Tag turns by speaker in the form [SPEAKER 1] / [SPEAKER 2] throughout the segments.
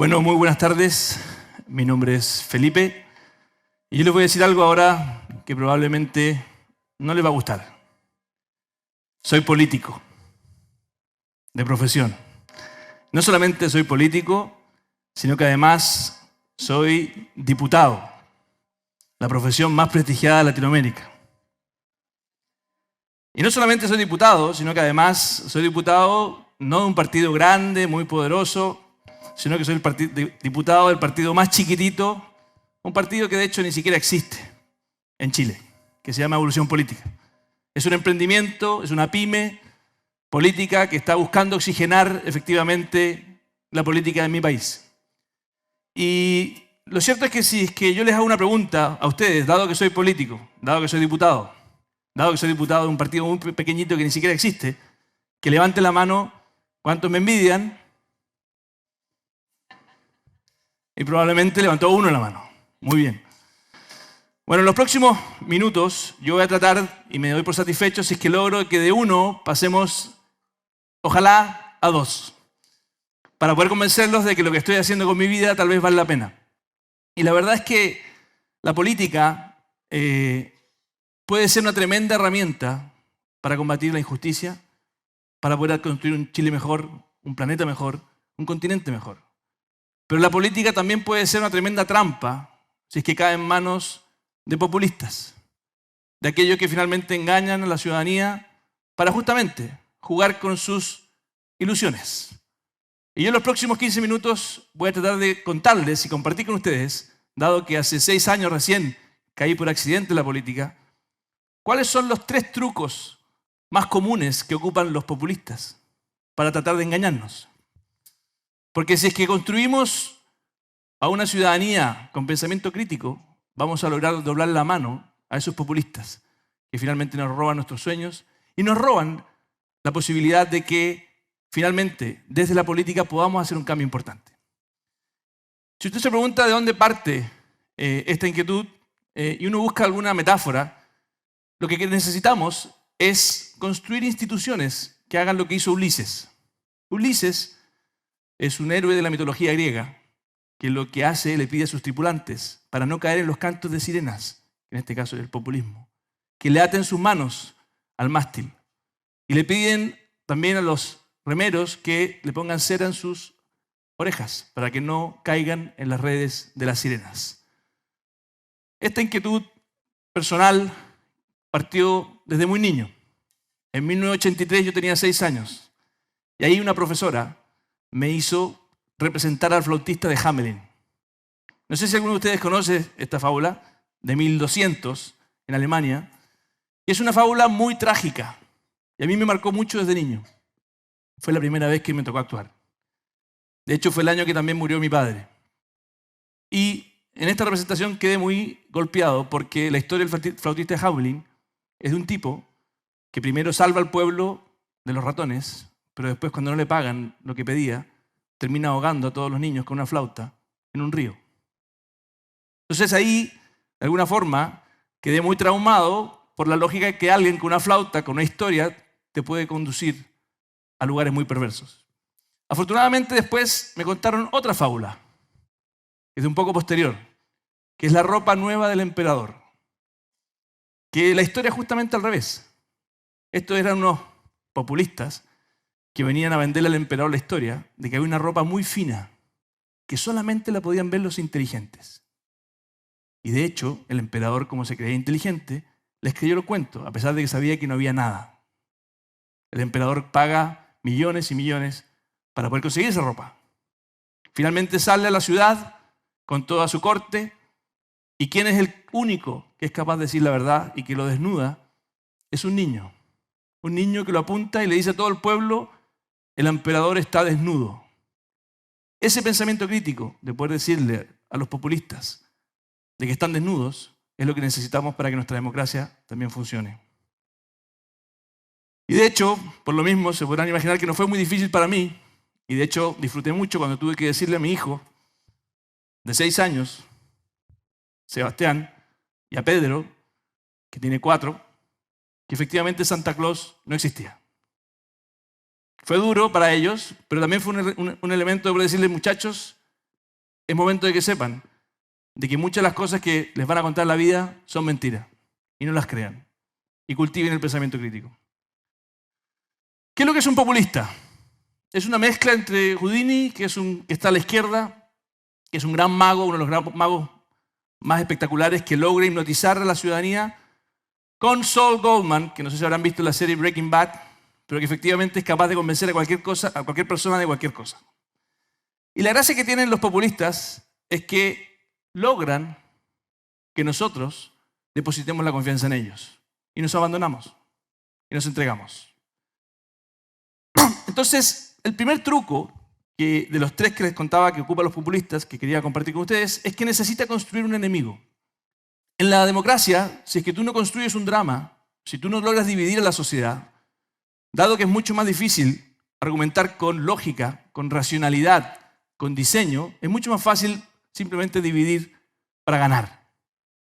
[SPEAKER 1] Bueno, muy buenas tardes. Mi nombre es Felipe y yo les voy a decir algo ahora que probablemente no les va a gustar. Soy político, de profesión. No solamente soy político, sino que además soy diputado, la profesión más prestigiada de Latinoamérica. Y no solamente soy diputado, sino que además soy diputado no de un partido grande, muy poderoso, sino que soy diputado del partido más chiquitito, un partido que de hecho ni siquiera existe en Chile, que se llama Evolución Política. Es un emprendimiento, es una pyme política que está buscando oxigenar efectivamente la política de mi país. Y lo cierto es que si es que yo les hago una pregunta a ustedes, dado que soy político, dado que soy diputado de un partido muy pequeñito que ni siquiera existe, que levanten la mano cuántos me envidian. Y probablemente levantó uno la mano. Muy bien. Bueno, en los próximos minutos yo voy a tratar, y me doy por satisfecho, si es que logro que de uno pasemos, ojalá, a dos, para poder convencerlos de que lo que estoy haciendo con mi vida tal vez vale la pena. Y la verdad es que la política puede ser una tremenda herramienta para combatir la injusticia, para poder construir un Chile mejor, un planeta mejor, un continente mejor. Pero la política también puede ser una tremenda trampa si es que cae en manos de populistas, de aquellos que finalmente engañan a la ciudadanía para justamente jugar con sus ilusiones. Y yo en los próximos 15 minutos voy a tratar de contarles y compartir con ustedes, dado que hace 6 años recién caí por accidente en la política, cuáles son los 3 trucos más comunes que ocupan los populistas para tratar de engañarnos. Porque si es que construimos a una ciudadanía con pensamiento crítico, vamos a lograr doblar la mano a esos populistas que finalmente nos roban nuestros sueños y nos roban la posibilidad de que finalmente desde la política podamos hacer un cambio importante. Si usted se pregunta de dónde parte esta inquietud y uno busca alguna metáfora, lo que necesitamos es construir instituciones que hagan lo que hizo Ulises. Ulises es un héroe de la mitología griega que lo que hace le pide a sus tripulantes, para no caer en los cantos de sirenas, en este caso es el populismo, que le aten sus manos al mástil. Y le piden también a los remeros que le pongan cera en sus orejas para que no caigan en las redes de las sirenas. Esta inquietud personal partió desde muy niño. En 1983 yo tenía 6 años y ahí una profesora me hizo representar al flautista de Hamelin. No sé si alguno de ustedes conoce esta fábula de 1200 en Alemania. Es una fábula muy trágica y a mí me marcó mucho desde niño. Fue la primera vez que me tocó actuar. De hecho, fue el año que también murió mi padre. Y en esta representación quedé muy golpeado porque la historia del flautista de Hamelin es de un tipo que primero salva al pueblo de los ratones, pero después cuando no le pagan lo que pedía, termina ahogando a todos los niños con una flauta en un río. Entonces ahí, de alguna forma, quedé muy traumado por la lógica de que alguien con una flauta, con una historia, te puede conducir a lugares muy perversos. Afortunadamente después me contaron otra fábula, que es de un poco posterior, que es la ropa nueva del emperador. Que la historia es justamente al revés. Estos eran unos populistas que venían a venderle al emperador la historia de que había una ropa muy fina que solamente la podían ver los inteligentes. Y de hecho, el emperador, como se creía inteligente, les creyó el cuento, a pesar de que sabía que no había nada. El emperador paga millones y millones para poder conseguir esa ropa. Finalmente sale a la ciudad con toda su corte y ¿quién es el único que es capaz de decir la verdad y que lo desnuda? Es un niño. Un niño que lo apunta y le dice a todo el pueblo: el emperador está desnudo. Ese pensamiento crítico de poder decirle a los populistas de que están desnudos es lo que necesitamos para que nuestra democracia también funcione. Y de hecho, por lo mismo, se podrán imaginar que no fue muy difícil para mí, y de hecho disfruté mucho cuando tuve que decirle a mi hijo de 6 años, Sebastián, y a Pedro, que tiene 4, que efectivamente Santa Claus no existía. Fue duro para ellos, pero también fue un elemento de decirles: muchachos, es momento de que sepan de que muchas de las cosas que les van a contar en la vida son mentiras y no las crean y cultiven el pensamiento crítico. ¿Qué es lo que es un populista? Es una mezcla entre Houdini, que está a la izquierda, que es un gran mago, uno de los gran magos más espectaculares que logra hipnotizar a la ciudadanía, con Saul Goldman, que no sé si habrán visto la serie Breaking Bad, pero que efectivamente es capaz de convencer a cualquier persona de cualquier cosa. Y la gracia que tienen los populistas es que logran que nosotros depositemos la confianza en ellos y nos abandonamos y nos entregamos. Entonces, el primer truco de los tres que les contaba que ocupan los populistas, que quería compartir con ustedes, es que necesita construir un enemigo. En la democracia, si es que tú no construyes un drama, si tú no logras dividir a la sociedad, dado que es mucho más difícil argumentar con lógica, con racionalidad, con diseño, es mucho más fácil simplemente dividir para ganar.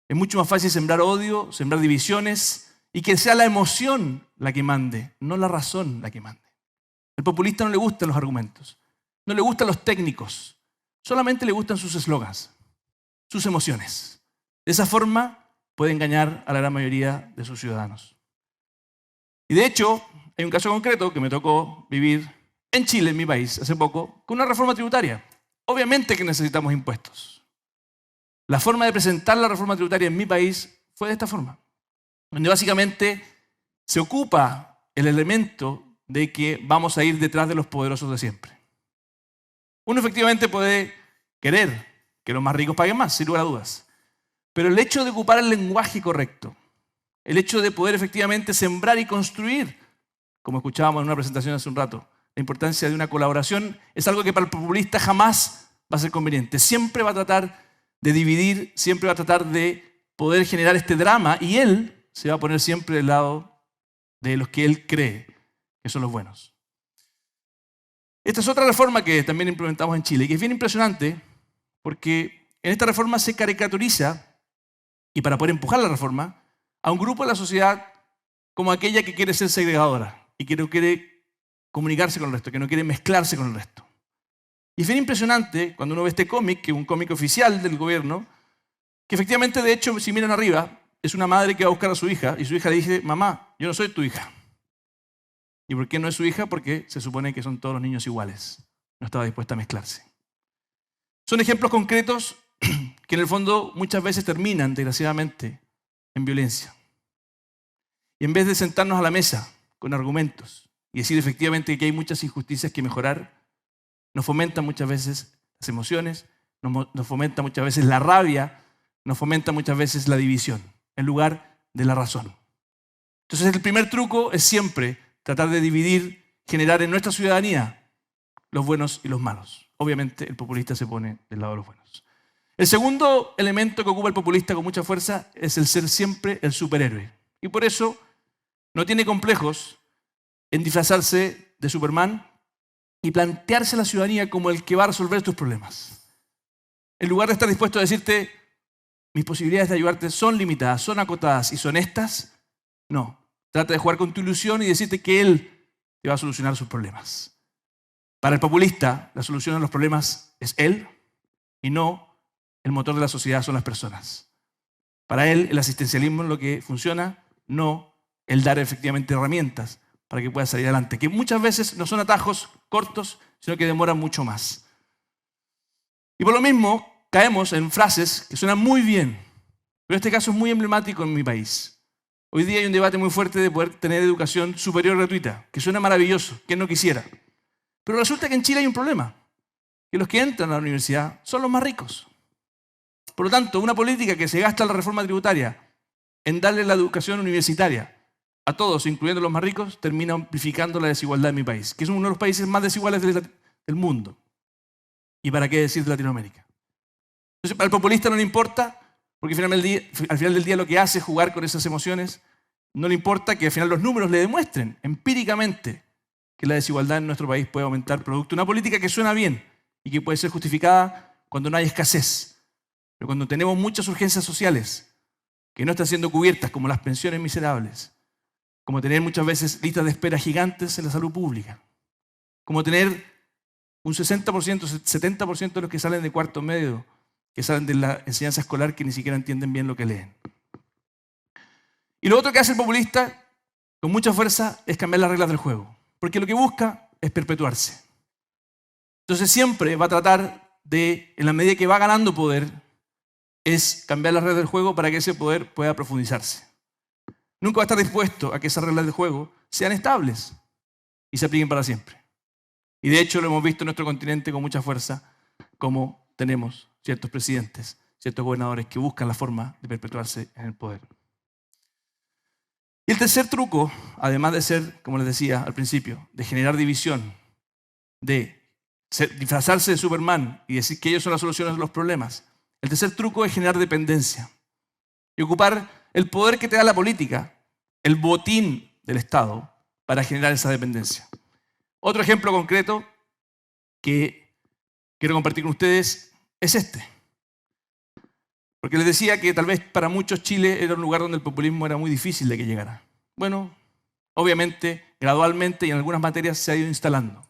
[SPEAKER 1] Es mucho más fácil sembrar odio, sembrar divisiones y que sea la emoción la que mande, no la razón la que mande. Al populista no le gustan los argumentos, no le gustan los técnicos, solamente le gustan sus eslogans, sus emociones. De esa forma puede engañar a la gran mayoría de sus ciudadanos. Y de hecho, hay un caso concreto que me tocó vivir en Chile, en mi país, hace poco, con una reforma tributaria. Obviamente que necesitamos impuestos. La forma de presentar la reforma tributaria en mi país fue de esta forma, donde básicamente se ocupa el elemento de que vamos a ir detrás de los poderosos de siempre. Uno efectivamente puede querer que los más ricos paguen más, sin lugar a dudas. Pero el hecho de ocupar el lenguaje correcto, el hecho de poder efectivamente sembrar y construir, como escuchábamos en una presentación hace un rato, la importancia de una colaboración es algo que para el populista jamás va a ser conveniente. Siempre va a tratar de dividir, siempre va a tratar de poder generar este drama y él se va a poner siempre del lado de los que él cree que son los buenos. Esta es otra reforma que también implementamos en Chile y que es bien impresionante porque en esta reforma se caricaturiza, y para poder empujar la reforma, a un grupo de la sociedad como aquella que quiere ser segregadora y que no quiere comunicarse con el resto, que no quiere mezclarse con el resto. Y es bien impresionante cuando uno ve este cómic, que es un cómic oficial del gobierno, que efectivamente, de hecho, si miran arriba, es una madre que va a buscar a su hija y su hija le dice: mamá, yo no soy tu hija. ¿Y por qué no es su hija? Porque se supone que son todos los niños iguales. No estaba dispuesta a mezclarse. Son ejemplos concretos que en el fondo muchas veces terminan, desgraciadamente, en violencia. Y en vez de sentarnos a la mesa con argumentos y decir efectivamente que hay muchas injusticias que mejorar, nos fomentan muchas veces las emociones, nos fomenta muchas veces la rabia, nos fomenta muchas veces la división, en lugar de la razón. Entonces el primer truco es siempre tratar de dividir, generar en nuestra ciudadanía los buenos y los malos. Obviamente el populista se pone del lado de los buenos. El segundo elemento que ocupa el populista con mucha fuerza es el ser siempre el superhéroe. Y por eso no tiene complejos en disfrazarse de Superman y plantearse a la ciudadanía como el que va a resolver tus problemas. En lugar de estar dispuesto a decirte: mis posibilidades de ayudarte son limitadas, son acotadas y son estas, no. Trata de jugar con tu ilusión y decirte que él te va a solucionar sus problemas. Para el populista, la solución a los problemas es él y no el motor de la sociedad son las personas. Para él, el asistencialismo es lo que funciona, no el dar efectivamente herramientas para que pueda salir adelante, que muchas veces no son atajos cortos, sino que demoran mucho más. Y por lo mismo, caemos en frases que suenan muy bien, pero este caso es muy emblemático en mi país. Hoy día hay un debate muy fuerte de poder tener educación superior gratuita, que suena maravilloso, que no quisiera. Pero resulta que en Chile hay un problema, que los que entran a la universidad son los más ricos. Por lo tanto, una política que se gasta en la reforma tributaria en darle la educación universitaria a todos, incluyendo los más ricos, termina amplificando la desigualdad en mi país, que es uno de los países más desiguales del mundo. ¿Y para qué decir de Latinoamérica? Entonces, al populista no le importa, porque al final del día lo que hace es jugar con esas emociones. No le importa que al final los números le demuestren empíricamente que la desigualdad en nuestro país puede aumentar producto de una política que suena bien y que puede ser justificada cuando no hay escasez. Pero cuando tenemos muchas urgencias sociales que no están siendo cubiertas, como las pensiones miserables, como tener muchas veces listas de espera gigantes en la salud pública, como tener un 60%, 70% de los que salen de cuarto medio, que salen de la enseñanza escolar, que ni siquiera entienden bien lo que leen. Y lo otro que hace el populista con mucha fuerza es cambiar las reglas del juego, porque lo que busca es perpetuarse. Entonces siempre va a tratar de, en la medida que va ganando poder, es cambiar las reglas del juego para que ese poder pueda profundizarse. Nunca va a estar dispuesto a que esas reglas del juego sean estables y se apliquen para siempre. Y de hecho lo hemos visto en nuestro continente con mucha fuerza, como tenemos ciertos presidentes, ciertos gobernadores que buscan la forma de perpetuarse en el poder. Y el tercer truco, además de ser, como les decía al principio, de generar división, de disfrazarse de Superman y decir que ellos son las soluciones de los problemas, el tercer truco es generar dependencia y ocupar el poder que te da la política, el botín del Estado, para generar esa dependencia. Otro ejemplo concreto que quiero compartir con ustedes es este. Porque les decía que tal vez para muchos Chile era un lugar donde el populismo era muy difícil de que llegara. Bueno, obviamente, gradualmente y en algunas materias se ha ido instalando.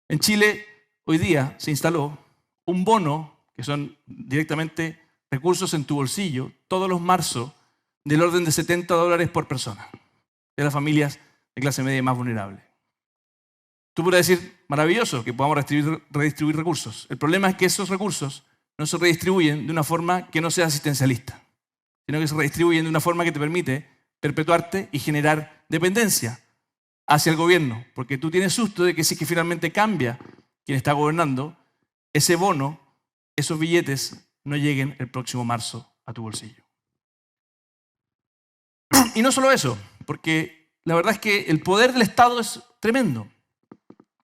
[SPEAKER 1] En Chile, hoy día, se instaló un bono, que son directamente recursos en tu bolsillo, todos los marzos, del orden de $70 por persona, de las familias de clase media más vulnerable. Tú podrías decir, maravilloso, que podamos redistribuir recursos. El problema es que esos recursos no se redistribuyen de una forma que no sea asistencialista, sino que se redistribuyen de una forma que te permite perpetuarte y generar dependencia hacia el gobierno, porque tú tienes susto de que si es que finalmente cambia quien está gobernando, ese bono, esos billetes no lleguen el próximo marzo a tu bolsillo. Y no solo eso, porque la verdad es que el poder del Estado es tremendo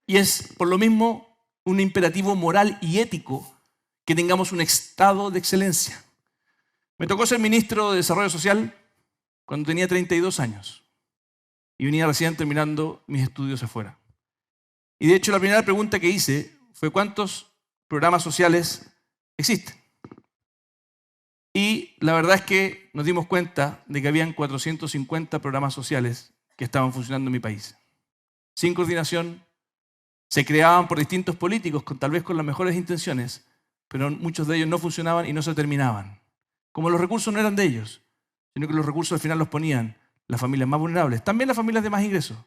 [SPEAKER 1] y es por lo mismo un imperativo moral y ético que tengamos un estado de excelencia. Me tocó ser ministro de Desarrollo Social cuando tenía 32 años y venía recién terminando mis estudios afuera. Y de hecho la primera pregunta que hice fue ¿cuántos programas sociales existen? Y la verdad es que nos dimos cuenta de que habían 450 programas sociales que estaban funcionando en mi país. Sin coordinación, se creaban por distintos políticos, tal vez con las mejores intenciones, pero muchos de ellos no funcionaban y no se terminaban. Como los recursos no eran de ellos, sino que los recursos al final los ponían las familias más vulnerables, también las familias de más ingresos,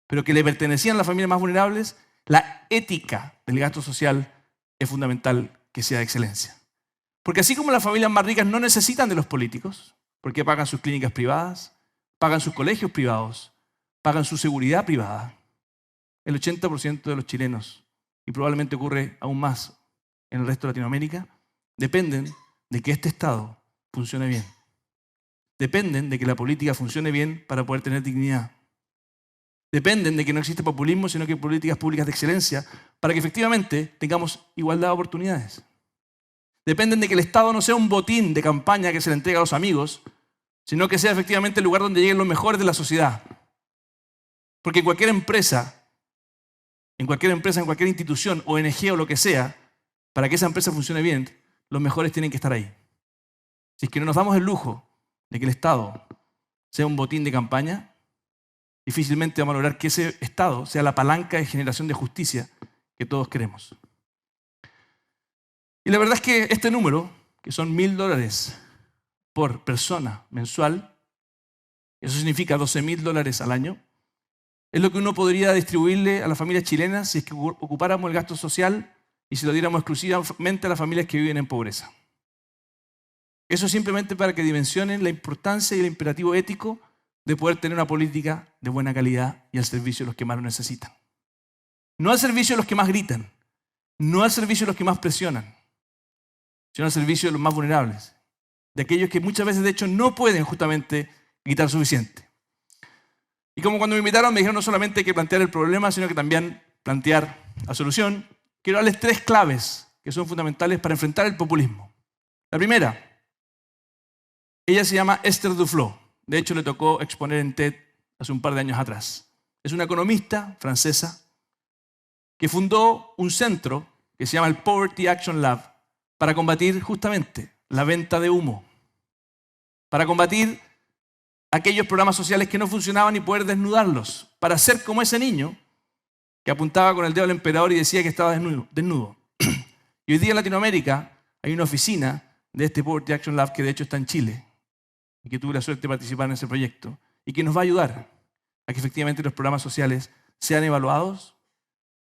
[SPEAKER 1] pero que le pertenecían a las familias más vulnerables, la ética del gasto social es fundamental que sea de excelencia. Porque así como las familias más ricas no necesitan de los políticos, porque pagan sus clínicas privadas, pagan sus colegios privados, pagan su seguridad privada, el 80% de los chilenos, y probablemente ocurre aún más en el resto de Latinoamérica, dependen de que este Estado funcione bien. Dependen de que la política funcione bien para poder tener dignidad. Dependen de que no existe populismo, sino que hay políticas públicas de excelencia para que efectivamente tengamos igualdad de oportunidades. Dependen de que el Estado no sea un botín de campaña que se le entrega a los amigos, sino que sea efectivamente el lugar donde lleguen los mejores de la sociedad. Porque en cualquier empresa, en cualquier institución, ONG o lo que sea, para que esa empresa funcione bien, los mejores tienen que estar ahí. Si es que no nos damos el lujo de que el Estado sea un botín de campaña, difícilmente vamos a lograr que ese Estado sea la palanca de generación de justicia que todos queremos. Y la verdad es que este número, que son $1.000 por persona mensual, eso significa $12.000 al año, es lo que uno podría distribuirle a las familias chilenas si es que ocupáramos el gasto social y si lo diéramos exclusivamente a las familias que viven en pobreza. Eso es simplemente para que dimensionen la importancia y el imperativo ético de poder tener una política de buena calidad y al servicio de los que más lo necesitan. No al servicio de los que más gritan, no al servicio de los que más presionan, sino al servicio de los más vulnerables, de aquellos que muchas veces de hecho no pueden justamente gritar suficiente. Y como cuando me invitaron me dijeron no solamente hay que plantear el problema, sino que también plantear la solución, quiero darles 3 claves que son fundamentales para enfrentar el populismo. La primera, ella se llama Esther Duflo. De hecho, le tocó exponer en TED hace un par de años atrás. Es una economista francesa que fundó un centro que se llama el Poverty Action Lab para combatir justamente la venta de humo, para combatir aquellos programas sociales que no funcionaban y poder desnudarlos, para ser como ese niño que apuntaba con el dedo al emperador y decía que estaba desnudo. Y hoy día en Latinoamérica hay una oficina de este Poverty Action Lab que de hecho está en Chile y que tuve la suerte de participar en ese proyecto y que nos va a ayudar a que efectivamente los programas sociales sean evaluados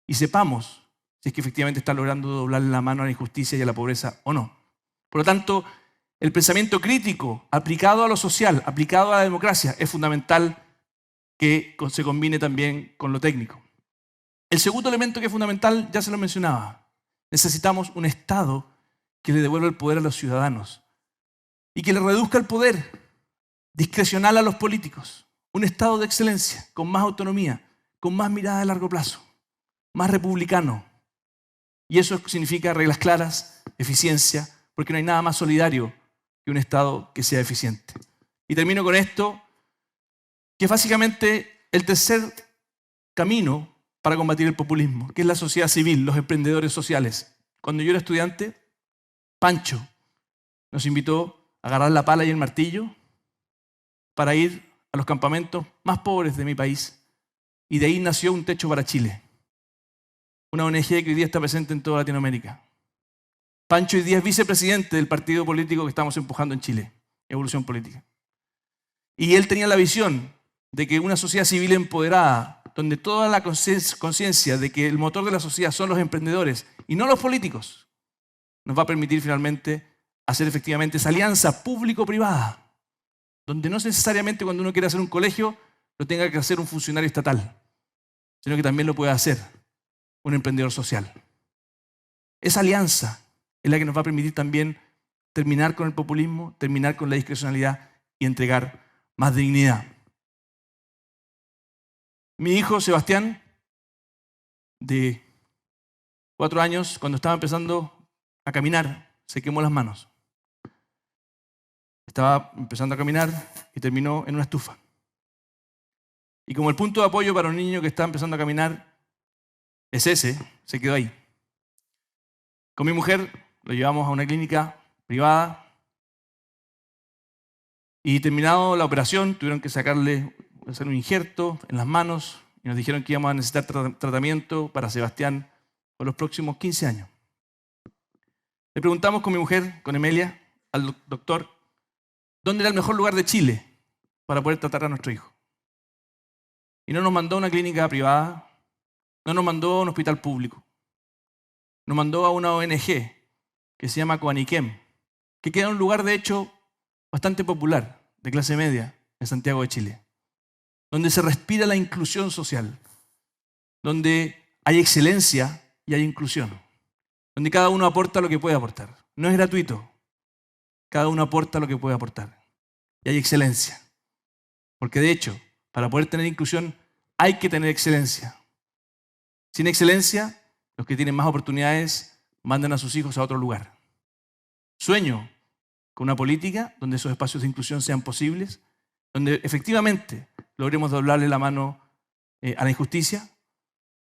[SPEAKER 1] y sepamos si es que efectivamente está logrando doblarle la mano a la injusticia y a la pobreza o no. Por lo tanto, el pensamiento crítico aplicado a lo social, aplicado a la democracia, es fundamental que se combine también con lo técnico. El segundo elemento que es fundamental, ya se lo mencionaba, necesitamos un Estado que le devuelva el poder a los ciudadanos y que le reduzca el poder discrecional a los políticos. Un Estado de excelencia, con más autonomía, con más mirada de largo plazo, más republicano. Y eso significa reglas claras, eficiencia, porque no hay nada más solidario que un Estado que sea eficiente. Y termino con esto, que es básicamente el tercer camino para combatir el populismo, que es la sociedad civil, los emprendedores sociales. Cuando yo era estudiante, Pancho nos invitó a agarrar la pala y el martillo para ir a los campamentos más pobres de mi país. Y de ahí nació Un Techo para Chile, una ONG que hoy día está presente en toda Latinoamérica. Pancho hoy día es vicepresidente del partido político que estamos empujando en Chile, Evolución Política. Y él tenía la visión de que una sociedad civil empoderada, donde toda la conciencia de que el motor de la sociedad son los emprendedores y no los políticos, nos va a permitir finalmente hacer efectivamente esa alianza público-privada, donde no necesariamente cuando uno quiere hacer un colegio lo tenga que hacer un funcionario estatal, sino que también lo puede hacer un emprendedor social. Esa alianza es la que nos va a permitir también terminar con el populismo, terminar con la discrecionalidad y entregar más dignidad. Mi hijo Sebastián, de 4 años, cuando estaba empezando a caminar, se quemó las manos. Estaba empezando a caminar y terminó en una estufa. Y como el punto de apoyo para un niño que está empezando a caminar es ese, se quedó ahí. Con mi mujer lo llevamos a una clínica privada y terminado la operación tuvieron que hacer un injerto en las manos y nos dijeron que íbamos a necesitar tratamiento para Sebastián por los próximos 15 años. Le preguntamos con mi mujer, con Emelia, al doctor, ¿dónde era el mejor lugar de Chile para poder tratar a nuestro hijo? Y no nos mandó a una clínica privada, no nos mandó a un hospital público, nos mandó a una ONG que se llama Coaniquem, que queda en un lugar de hecho bastante popular, de clase media, en Santiago de Chile, donde se respira la inclusión social, donde hay excelencia y hay inclusión, donde cada uno aporta lo que puede aportar. No es gratuito, cada uno aporta lo que puede aportar. Y hay excelencia, porque de hecho, para poder tener inclusión hay que tener excelencia. Sin excelencia, los que tienen más oportunidades mandan a sus hijos a otro lugar. Sueño con una política donde esos espacios de inclusión sean posibles, donde efectivamente logremos doblarle la mano a la injusticia,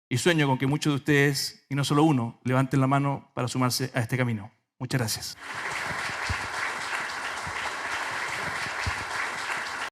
[SPEAKER 1] y sueño con que muchos de ustedes, y no solo uno, levanten la mano para sumarse a este camino. Muchas gracias.